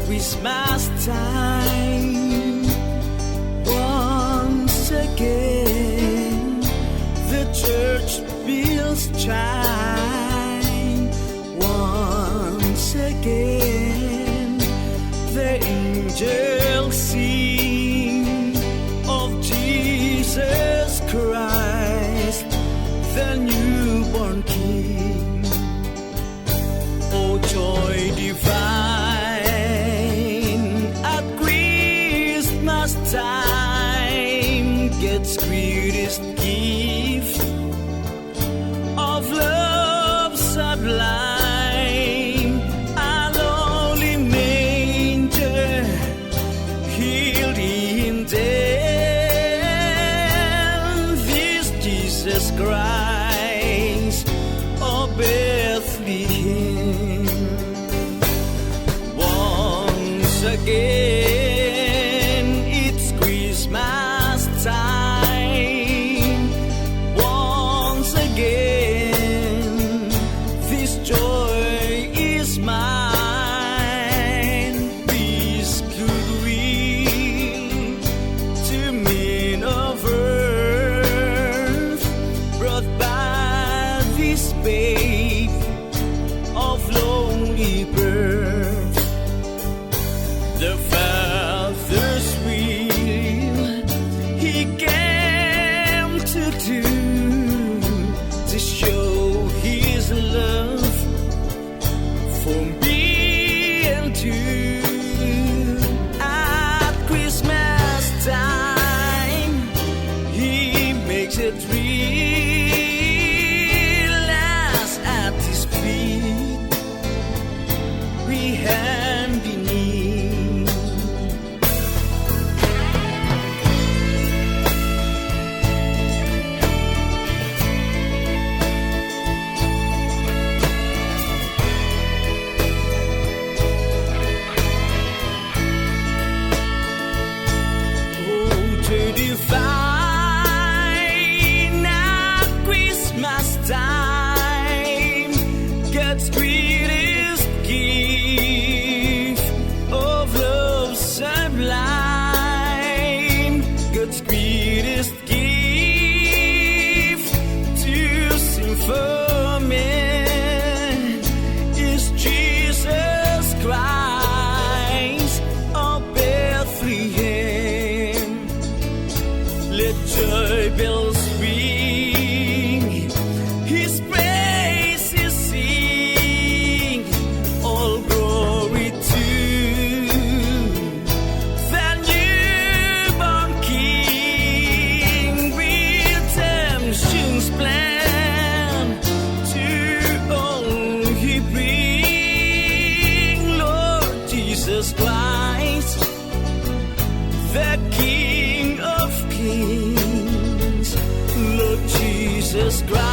Christmas time. Once again, the church bells chime. Once again, the angels sing of Jesus Christ, the newborn King. Oh, joy divine at Christmas time, God's greatest gift of love sublime. A lowly manger healed in death, this Jesus Christ of Bethlehem. Once again, it's Christmas time. Once again, this joy is mine. Peace, goodwill to men of earth, brought by this babe of lonely birth. The Father's will He came to do, to show His love for me and you. At Christmas time, He makes it real, as at His feet we hand in need. To divine at Christmas time, God's greatest gift of love sublime, God's greatest gift to sing for men is Jesus Christ of Bethlehem. Let joy bells ring, His praises sing, all glory to the newborn King. Redemption's plan to all He bring, Lord Jesus Christ, the King of Kings, Lord Jesus Christ.